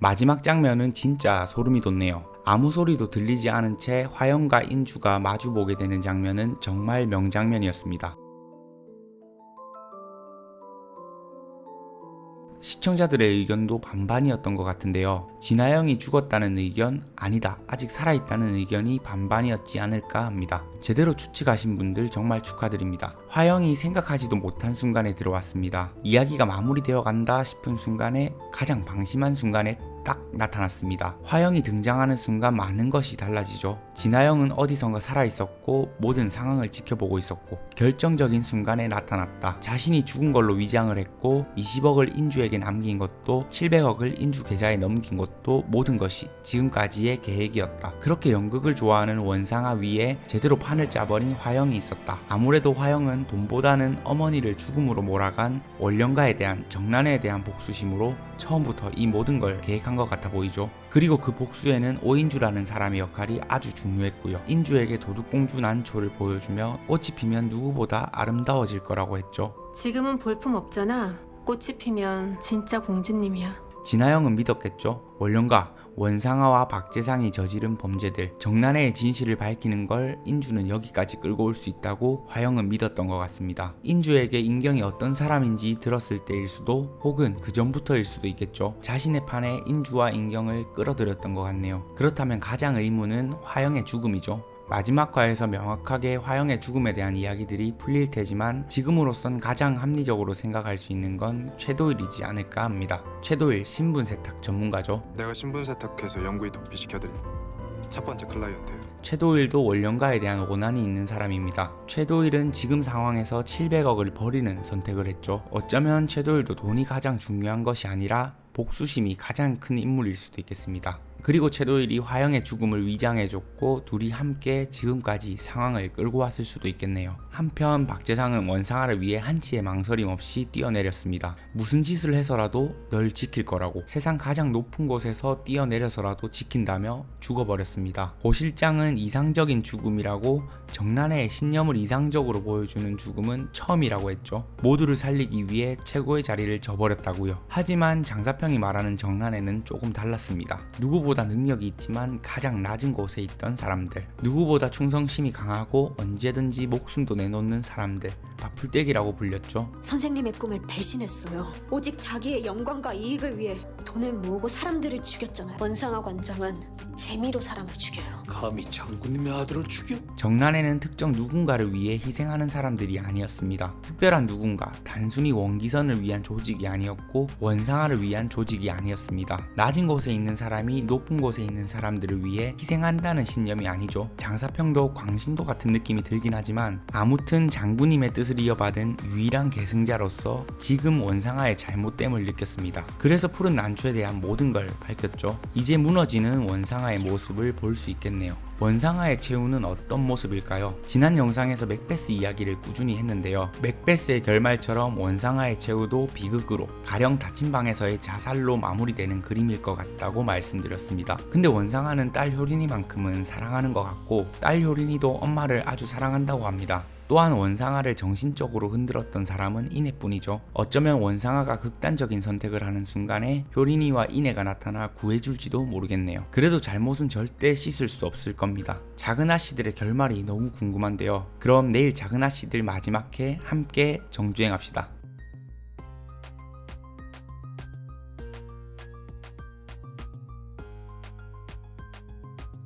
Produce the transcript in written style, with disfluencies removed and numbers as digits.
마지막 장면은 진짜 소름이 돋네요. 아무 소리도 들리지 않은 채 화영과 인주가 마주보게 되는 장면은 정말 명장면이었습니다. 시청자들의 의견도 반반이었던 것 같은데요. 진아영이 죽었다는 의견, 아니다, 아직 살아있다는 의견이 반반이었지 않을까 합니다. 제대로 추측하신 분들 정말 축하드립니다. 화영이 생각하지도 못한 순간에 들어왔습니다. 이야기가 마무리되어 간다 싶은 순간에, 가장 방심한 순간에 딱 나타났습니다. 화영이 등장하는 순간 많은 것이 달라지죠. 진아영은 어디선가 살아있었고 모든 상황을 지켜보고 있었고 결정적인 순간에 나타났다. 자신이 죽은 걸로 위장을 했고 20억을 인주에게 남긴 것도 700억을 인주 계좌에 넘긴 것도 모든 것이 지금까지의 계획이었다. 그렇게 연극을 좋아하는 원상아 위에 제대로 판을 짜버린 화영이 있었다. 아무래도 화영은 돈보다는 어머니를 죽음으로 몰아간 원령가에 대한 정난에 대한 복수심으로 처음부터 이 모든 걸 계획한 것 같아 보이죠. 그리고 그 복수에는 오인주라는 사람의 역할이 아주 중요했고요. 인주에게 도둑공주 난초를 보여주며 꽃이 피면 누구보다 아름다워질 거라고 했죠. 지금은 볼품 없잖아. 꽃이 피면 진짜 공주님이야. 진아영은 믿었겠죠. 원령가 원상아와 박재상이 저지른 범죄들, 정난해의 진실을 밝히는 걸 인주는 여기까지 끌고 올 수 있다고 화영은 믿었던 것 같습니다. 인주에게 인경이 어떤 사람인지 들었을 때일 수도, 혹은 그 전부터일 수도 있겠죠. 자신의 판에 인주와 인경을 끌어들였던 것 같네요. 그렇다면 가장 의문은 화영의 죽음이죠. 마지막 화에서 명확하게 화영의 죽음에 대한 이야기들이 풀릴 테지만 지금으로선 가장 합리적으로 생각할 수 있는 건 최도일이지 않을까 합니다. 최도일 신분 세탁 전문가죠. 내가 신분 세탁해서 영구히 도피시켜드린 첫 번째 클라이언트예요. 최도일도 원령가에 대한 원한이 있는 사람입니다. 최도일은 지금 상황에서 700억을 버리는 선택을 했죠. 어쩌면 최도일도 돈이 가장 중요한 것이 아니라 복수심이 가장 큰 인물일 수도 있겠습니다. 그리고 최도일이 화영의 죽음을 위장해줬고 둘이 함께 지금까지 상황을 끌고 왔을 수도 있겠네요. 한편 박재상은 원상아를 위해 한치의 망설임 없이 뛰어내렸습니다. 무슨 짓을 해서라도 널 지킬 거라고, 세상 가장 높은 곳에서 뛰어내려서라도 지킨다며 죽어버렸습니다. 고 실장은 이상적인 죽음이라고, 정난해의 신념을 이상적으로 보여주는 죽음은 처음이라고 했죠. 모두를 살리기 위해 최고의 자리를 져버렸다고요. 하지만 장사평이 말하는 정난해는 조금 달랐습니다. 누구보다 능력이 있지만 가장 낮은 곳에 있던 사람들, 누구보다 충성심이 강하고 언제든지 목숨도 내놓는 사람들, 바풀떼기라고 불렸죠. 선생님의 꿈을 배신했어요. 오직 자기의 영광과 이익을 위해 돈을 모으고 사람들을 죽였잖아요. 원상아 관장은 재미로 사람을 죽여요. 감히 장군님의 아들을 죽여? 정난해는 특정 누군가를 위해 희생하는 사람들이 아니었습니다. 특별한 누군가, 단순히 원기선을 위한 조직이 아니었고 원상아를 위한 조직이 아니었습니다. 낮은 곳에 있는 사람이 높은 곳에 있는 사람들을 위해 희생한다는 신념이 아니죠. 장사평도 광신도 같은 느낌이 들긴 하지만 아무튼 장군님의 뜻을 이어받은 유일한 계승자로서 지금 원상아의 잘못됨을 느꼈습니다. 그래서 푸른 난초에 대한 모든 걸 밝혔죠. 이제 무너지는 원상아의 모습을 볼 수 있겠네요. 원상아의 최후는 어떤 모습일까요? 지난 영상에서 맥베스 이야기를 꾸준히 했는데요. 맥베스의 결말처럼 원상아의 최후도 비극으로, 가령 닫힌 방에서의 자살로 마무리되는 그림일 것 같다고 말씀드렸습니다. 근데 원상아는 딸 효린이만큼은 사랑하는 것 같고 딸 효린이도 엄마를 아주 사랑한다고 합니다. 또한 원상아를 정신적으로 흔들었던 사람은 이내뿐이죠. 어쩌면 원상아가 극단적인 선택을 하는 순간에 효린이와 이내가 나타나 구해줄지도 모르겠네요. 그래도 잘못은 절대 씻을 수 없을 겁니다. 작은 아씨들의 결말이 너무 궁금한데요. 그럼 내일 작은 아씨들 마지막 회 함께 정주행합시다.